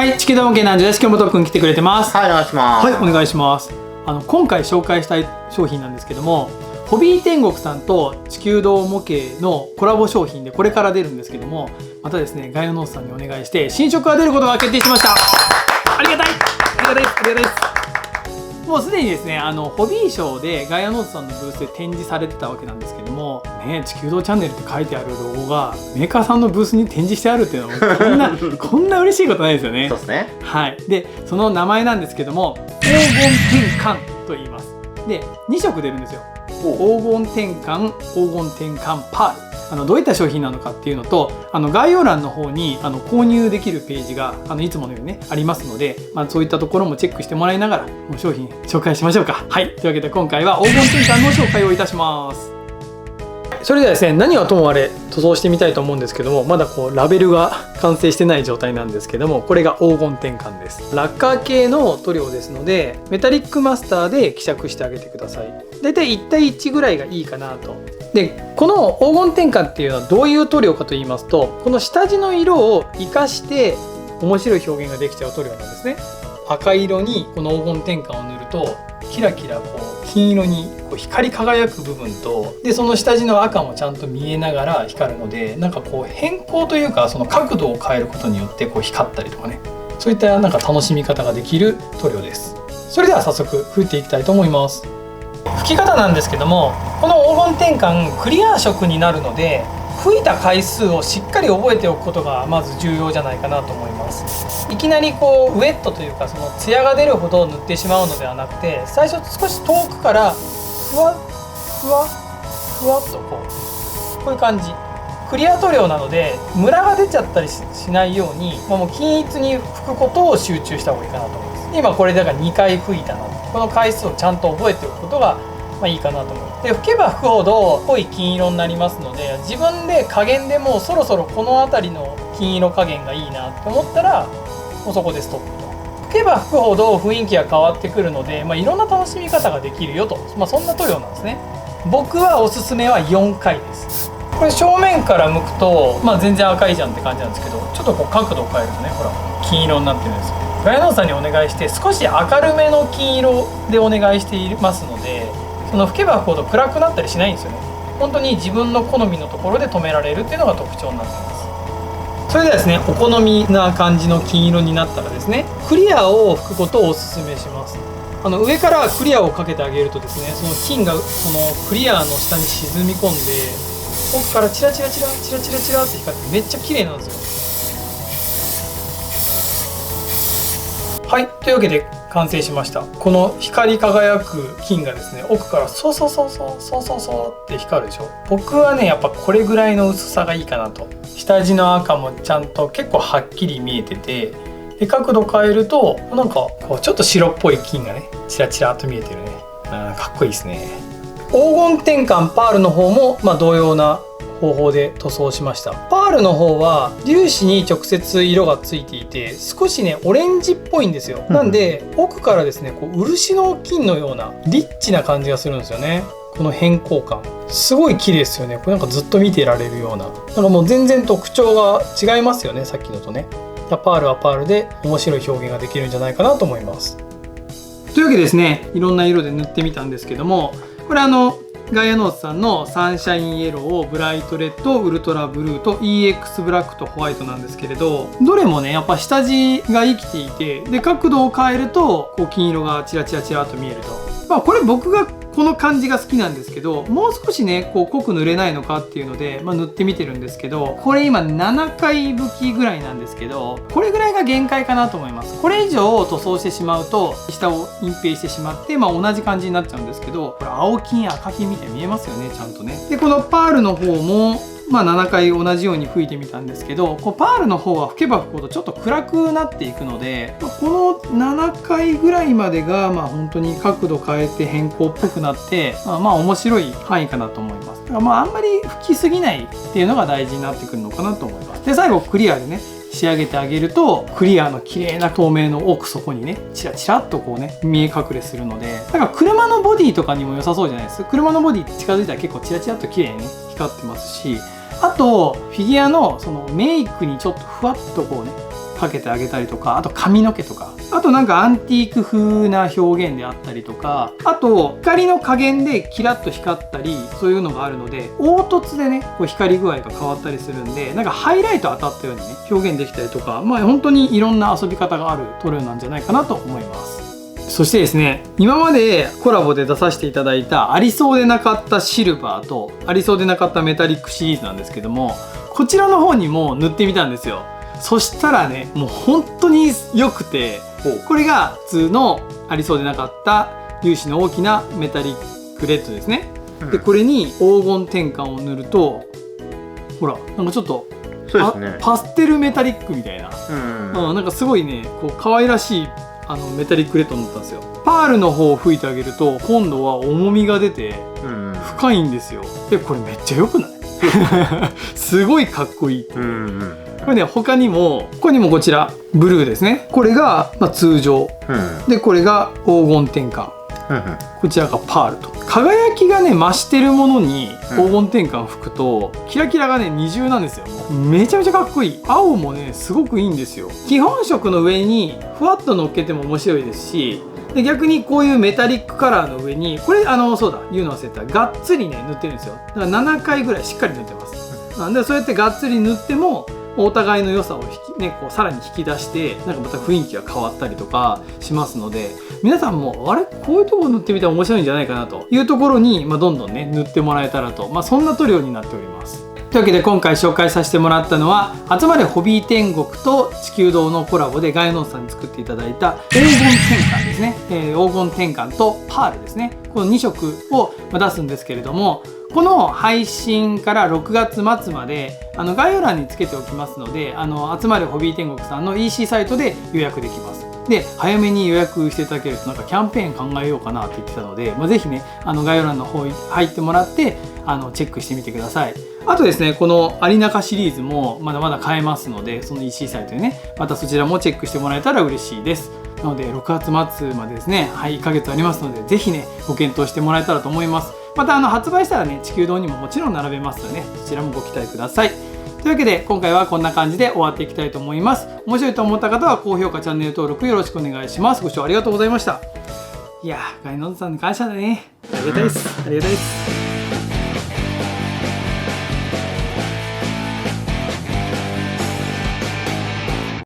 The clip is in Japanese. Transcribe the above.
はい、地球模型なんです。今日もとくん来てくれてます。はい、お願いします。はい、お願いします。今回紹介したい商品なんですけども、ホビー天国さんと地球道模型のコラボ商品でこれから出るんですけども、またですね、ガイオノースさんにお願いして新色が出ることが決定しました。ありがたい、ありがたいです、ありがたいです。もうすでにですね、ホビーショーでガイアノースさんのブースで展示されてたわけなんですけども、ね、地球道チャンネルって書いてあるロゴがメーカーさんのブースに展示してあるっていうのはこんな嬉しいことないですよね。そうですね。はい。で、その名前なんですけども、黄金天冠と言います。で、2色出るんですよ。黄金天冠、黄金天冠パール。どういった商品なのかっていうのと、概要欄の方に購入できるページがいつものようにねありますので、そういったところもチェックしてもらいながら商品紹介しましょうか。はい、というわけで今回は黄金天冠の紹介をいたします。それではですね、何はともあれ塗装してみたいと思うんですけども、まだラベルが完成してない状態なんですけども、これが黄金天冠です。ラッカー系の塗料ですので、メタリックマスターで希釈してあげてください。だいたい1対1ぐらいがいいかなと。で、この黄金天冠っていうのはどういう塗料かと言いますと、この下地の色を生かして面白い表現ができちゃう塗料なんですね。赤色にこの黄金天冠を塗るとキラキラ金色に光り輝く部分と、でその下地の赤もちゃんと見えながら光るので、なんか変更というか、その角度を変えることによって光ったりとかね、そういったなんか楽しみ方ができる塗料です。それでは早速吹いていきたいと思います。吹き方なんですけども、この黄金天冠クリア色になるので、吹いた回数をしっかり覚えておくことがまず重要じゃないかなと思います。いきなりウェットというか、そのツヤが出るほど塗ってしまうのではなくて、最初少し遠くからふわふわふわっとこういう感じ。クリア塗料なのでムラが出ちゃったり しないように、もう均一に吹くことを集中した方がいいかなと思います。今これだから2回吹いたな、この回数をちゃんと覚えておくことがいいかなと思います。で、吹けば吹くほど濃い金色になりますので、自分で加減でもうそろそろこの辺りの金色加減がいいなと思ったら、もうそこでストップと。吹けば吹くほど雰囲気が変わってくるので、いろんな楽しみ方ができるよと、そんな塗料なんですね。僕はおすすめは4回です。これ正面から向くと、全然赤いじゃんって感じなんですけど、ちょっと角度を変えるとね、ほら金色になってるんですよ。ガイアノースさんにお願いして少し明るめの金色でお願いしていますので、その吹けば吹くほど暗くなったりしないんですよね。本当に自分の好みのところで止められるっていうのが特徴になっています。それではですね、お好みな感じの金色になったらですね、クリアを吹くことをおすすめします。上からクリアをかけてあげるとですね、その金がそのクリアの下に沈み込んで、奥からチラチラチラチラチラチラって光ってめっちゃ綺麗なんですよ。はい、というわけで完成しました。この光り輝く金がですね、奥からそうそうそうそうそうそうそうって光るでしょ。僕はね、やっぱこれぐらいの薄さがいいかなと。下地の赤もちゃんと結構はっきり見えてて、で角度変えるとなんかちょっと白っぽい金がね、チラチラと見えてるね。かっこいいですね。黄金天冠パールの方も同様な方法で塗装しました。パールの方は粒子に直接色がついていて、少しねオレンジっぽいんですよ。なんで奥からですね、漆の金のようなリッチな感じがするんですよね。この変更感すごい綺麗ですよね。これなんかずっと見てられるような、だからもう全然特徴が違いますよね、さっきのとね。パールはパールで面白い表現ができるんじゃないかなと思います。というわけでですね、いろんな色で塗ってみたんですけども、これガイアノースさんのサンシャインイエロー、ブライトレッド、ウルトラブルーと EX ブラックとホワイトなんですけれど、どれもねやっぱ下地が生きていて、で角度を変えると金色がチラチラチラと見えると。これ僕がこの感じが好きなんですけど、もう少しね濃く塗れないのかっていうので、塗ってみてるんですけど、これ今7回吹きぐらいなんですけど、これぐらいが限界かなと思います。これ以上塗装してしまうと下を隠蔽してしまって、同じ感じになっちゃうんですけど、これ青金赤金みたいに見えますよね、ちゃんとね。でこのパールの方も7回同じように吹いてみたんですけど、パールの方は吹けば吹くほどちょっと暗くなっていくので、この7回ぐらいまでが本当に角度変えて変更っぽくなって、面白い範囲かなと思います。だからあんまり吹きすぎないっていうのが大事になってくるのかなと思います。で最後クリアでね仕上げてあげると、クリアの綺麗な透明の奥底にねチラチラっと見え隠れするので、だから車のボディとかにも良さそうじゃないですか。車のボディ近づいたら結構チラチラっと綺麗にね光ってますし、あとフィギュアのそのメイクにちょっとふわっとかけてあげたりとか、あと髪の毛とか、あとなんかアンティーク風な表現であったりとか、あと光の加減でキラッと光ったり、そういうのがあるので凹凸でねこう光具合が変わったりするんで、なんかハイライト当たったようにね表現できたりとか、まあ本当にいろんな遊び方がある塗料なんじゃないかなと思います。そしてですね、今までコラボで出させていただいたありそうでなかったシルバーとありそうでなかったメタリックシリーズなんですけども、こちらの方にも塗ってみたんですよ。そしたらね、もう本当に良くて、これが普通のありそうでなかった粒子の大きなメタリックレッドですね。でこれに黄金転換を塗ると、ほらなんかちょっとそうですね、パステルメタリックみたいな、なんかすごいねこう可愛らしいメタリックレッドになったんですよ。パールの方を吹いてあげると今度は重みが出て深いんですよ。でこれめっちゃ良くない？すごいかっこいいっていう。これね、他にもこちらブルーですね。これが、通常、でこれが黄金転換、こちらがパールと。輝きがね増してるものに黄金転換吹くと、キラキラがね二重なんですよ。めちゃめちゃかっこいい。青もねすごくいいんですよ。基本色の上にふわっと乗っけても面白いですし、で逆にこういうメタリックカラーの上にこれそうだ言うの忘れた、がっつりね塗ってるんですよ。だから7回ぐらいしっかり塗ってます。なんでそうやってがっつり塗ってもお互いの良さをこうさらに引き出して、なんかまた雰囲気が変わったりとかしますので、皆さんもあれこういうところ塗ってみたら面白いんじゃないかなというところに、どんどんね塗ってもらえたらと、そんな塗料になっております。というわけで今回紹介させてもらったのは、集まれホビー天国と地球堂のコラボでガイノンさんに作っていただいた黄金転換ですね、黄金転換とパールですね、この2色を出すんですけれども、この配信から6月末まで概要欄につけておきますので、集まれホビー天国さんの EC サイトで予約できます。で早めに予約していただけるとなんかキャンペーン考えようかなって言ってたので、ぜひね概要欄の方に入ってもらってチェックしてみてください。あとですね、この有中シリーズもまだまだ買えますので、その EC サイトでねまたそちらもチェックしてもらえたら嬉しいです。なので6月末までですね、1ヶ月ありますので、ぜひねご検討してもらえたらと思います。また発売したらね地球堂にももちろん並べますのでね、そちらもご期待ください。というわけで今回はこんな感じで終わっていきたいと思います。面白いと思った方は高評価、チャンネル登録よろしくお願いします。ご視聴ありがとうございました。いやー、ガイノンさんに感謝だね。ありがたいです。ありがたいです。